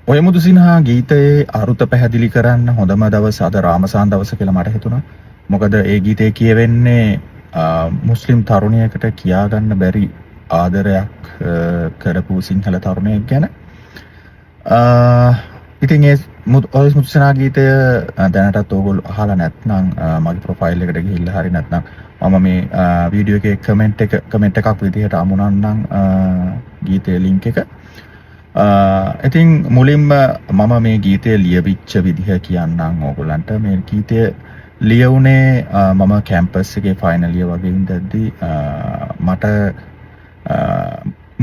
ඔය මුදුසිනහා ගීතයේ අරුත පැහැදිලි කරන්න හොඳම දවස අද රාමසාන් දවස කියලා මට හිතුණා. මොකද ඒ ගීතේ කියවෙන්නේ මුස්ලිම් තරුණියකට කියාගන්න බැරි ආදරයක් කරපු සිංහල තරුණයෙක් ගැන. ඉතින් ඒ ඔය මුදුසිනහා ගීතය දැනටත් ඕගොල්ලෝ අහලා නැත්නම් මගේ ප්‍රොෆයිල් එකට ගිහිල්ලා හරි නැත්නම් මම මේ වීඩියෝ එකේ කමෙන්ට් එකක් විදිහට අමුණන්නම් ගීතයේ ලින්ක් එක. ඉතින් මුලින්ම මම මේ ගීතය ලියවිච්ච විදිහ කියන්නම් ඕගොල්ලන්ට. මේ ගීතය ලියුනේ මම කැම්පස් එකේ ෆයිනල් ඉයර් වගේ ඉඳද්දී මට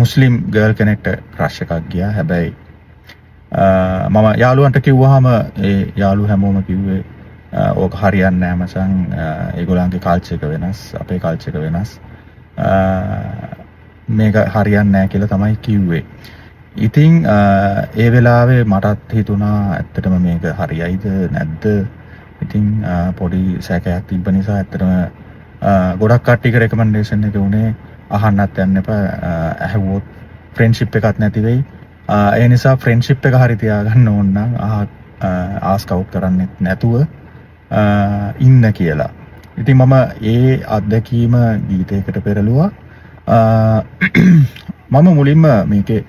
මුස්ලිම් ගර්ල් කෙනෙක්ට ක්‍රෂ් එකක් ගියා. හැබැයි මම යාළුවන්ට කිව්වහම ඒ යාළුවෝ හැමෝම කිව්වේ ඕක හරියන්නේ නැහැ මචං, ඒගොල්ලන්ගේ කල්චර් එක වෙනස්, අපේ කල්චර් එක වෙනස්, මේක හරියන්නේ නැහැ කියලා තමයි කිව්වේ. ඉතින් ඒ වෙලාවේ මටත් හිතුණා ඇත්තටම මේක හරියයිද නැද්ද. ඉතින් පොඩි සැකයක් තිබ්බ නිසා ඇත්තටම ගොඩක් කට්ටියක රෙකමෙන්ඩේෂන් එක උනේ අහන්නත් යන්න එපා, ඇහුවොත් ෆ්‍රෙන්ඩ්ෂිප් එකක් නැති වෙයි. ඒ නිසා ෆ්‍රෙන්ඩ්ෂිප් එක හරි තියාගන්න ඕන නම් ආස්ක් අවුට් කරන්නෙත් නැතුව ඉන්න කියලා. ඉතින් මම ඒ අත්දැකීම ගීතයකට පෙරළුවා. මම මුලින්ම මේකේ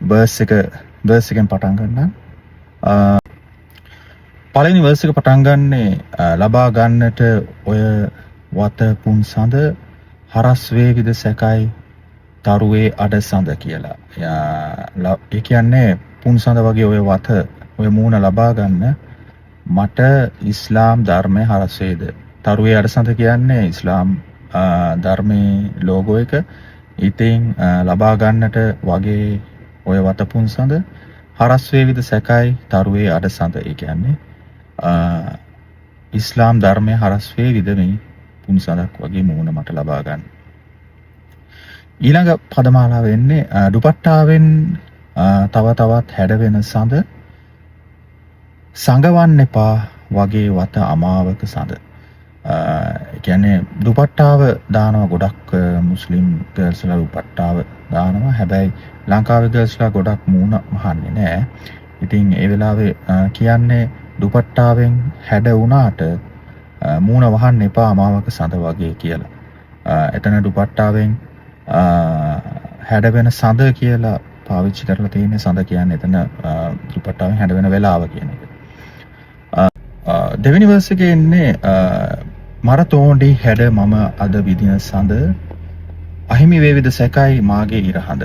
බර්ස් එකෙන් පටන් ගන්නම්. පළවෙනි වර්ස් එක පටන් ගන්නේ ලබා ගන්නට ඔය වත පුන් සඳ හරස් වේවිද සැකයි තරුවේ අඩ සඳ කියලා. ඒ කියන්නේ පුන් සඳ වගේ ඔය වත ඔය මූණ ලබා ගන්න මට ඉස්ලාම් ධර්මයේ හරස් වේද. තරුවේ අඩ සඳ කියන්නේ ඉස්ලාම් ධර්මයේ ලෝගෝ එක. ඉතින් ලබා ගන්නට වගේ ඔය වතපුන් සඳ හරස් වේවිද සැකයි තරුවේ අඩ සඳ. ඒ කියන්නේ ඉස්ලාම් ධර්මයේ හරස් වේවිද මේ පුන් සඳක් වගේ මූණ මට ලබා ගන්න. ඊළඟ පදමාලාව වෙන්නේ දුපට්ටාවෙන් තව තවත් හැඩවෙන සඳ සංගවන්න එපා වගේ වත අමාවක සඳ. ඒ කියන්නේ දුපට්ටාව දානවා ගොඩක් මුස්ලිම් ගර්ල්ස්ලා දුපට්ටාව දානවා. හැබැයි ලංකාවේ ගර්ල්ස්ලා ගොඩක් මූණ මහන්නේ නැහැ. ඉතින් ඒ වෙලාවේ කියන්නේ දුපට්ටාවෙන් හැඩ වුණාට මූණ වහන්න එපා අමාවක සඳ වගේ කියලා. එතන දුපට්ටාවෙන් හැඩ වෙන සඳ කියලා පාවිච්චි කරලා තියෙන. සඳ කියන්නේ එතන දුපට්ටාවෙන් හැඩ වෙන වෙලාව කියන එක. දෙවෙනි වර්ස් එකේ ඉන්නේ මරතෝණ්ඩි හැඩ මම අද විදින සඳ අහිමි වේවිද සැකයි මාගේ ඉරහඳ.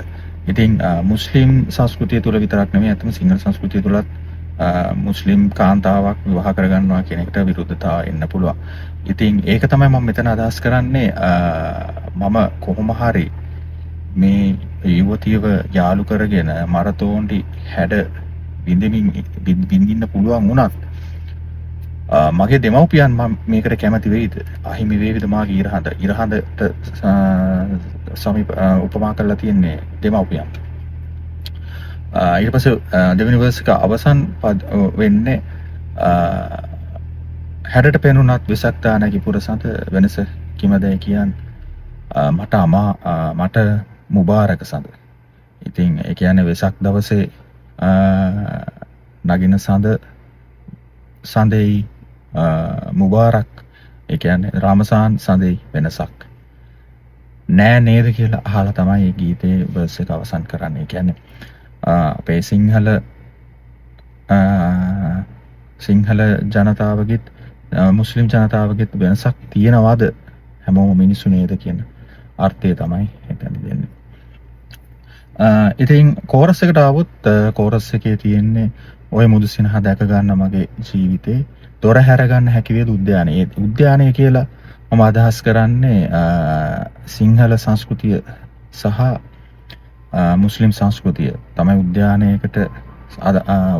ඉතින් මුස්ලිම් සංස්කෘතිය තුළ විතරක් නෙමෙයි, අතම සිංහල සංස්කෘතිය තුළත් මුස්ලිම් කාන්තාවක් විවාහ කරගන්නවා කියන එකට විරුද්ධතාව එන්න පුළුවන්. ඉතින් ඒක තමයි මම මෙතන අදහස් කරන්නේ. මම කොහොම හරි මේ යුවතියව යාළු කරගෙන මරතෝණ්ඩි හැඩ විඳින්න පුළුවන් වුණත් මගේ දෙමව්පියන් මේකට කැමති වෙයිද? අහිමි වේවිද මාගේ ඉරහඳ. ඉරහඳට සමීප උපමා කරලා තියෙන්නේ දෙමව්පියන්. ඊට පස්සේ දෙවෙනි වර්ස් එක අවසන් වෙන්නේ හැඩට පෙනුනත් වෙසක් දානගේ පුරසඳ වෙනස කිමදයි කියන් මට මුබාරක සඳ. ඉතින් ඒ කියන්නේ වෙසක් දවසේ නගින සඳෙයි මුබාරක්, ඒ කියන්නේ රාමසාන් සඳෙයි වෙනසක් නෑ නේද කියලා අහලා තමයි මේ ගීතේ වර්ස් එක අවසන් කරන්නේ. ඒ කියන්නේ අපේ සිංහල ජනතාවගෙත් මුස්ලිම් ජනතාවගෙත් වෙනසක් තියෙනවද හැමෝම මිනිස්සු නේද කියන අර්ථය තමයි එතනදි දෙන්නේ. ඉතින් කෝරස් එකට ආවොත් කෝරස් එකේ තියෙන්නේ ඔය මුදුසිනහ දැක ගන්න මගේ ජීවිතේ දොර හැර ගන්න හැකි වේද උද්‍යානය. ඒ උද්‍යානය කියලා මම අදහස් කරන්නේ සිංහල සංස්කෘතිය සහ මුස්ලිම් සංස්කෘතිය තමයි උද්‍යානයකට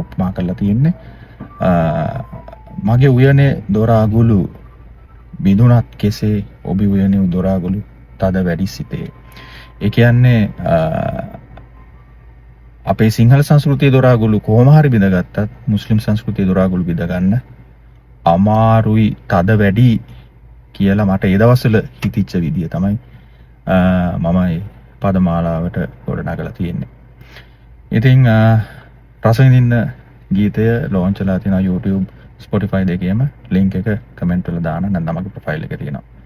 උපමා කරලා තියෙන්නේ. මගේ උයනේ දොර අගුළු බිඳුනත් කෙසේ ඔබ උයනේ දොර අගුළු තද වැඩි සිතේ. ඒ කියන්නේ අපේ සිංහල සංස්කෘතියේ දොර අගුළු කොහොම හරි බිඳගත්තත් මුස්ලිම් සංස්කෘතියේ දොර අගුළු බිඳ ගන්න අමාරුයි, තද වැඩි කියලා මට ඒ දවස්වල හිතිච්ච විදිය තමයි මම පදමාලාවට ගොඩනගලා තියෙන්නේ. ඉතින් රස විඳින්න ගීතය ලොන්ච් වෙලා තියෙනවා YouTube Spotify දෙකේම. link එක comment වල දාන්න නැත්නම් මගේ profile එකේ තියෙනවා.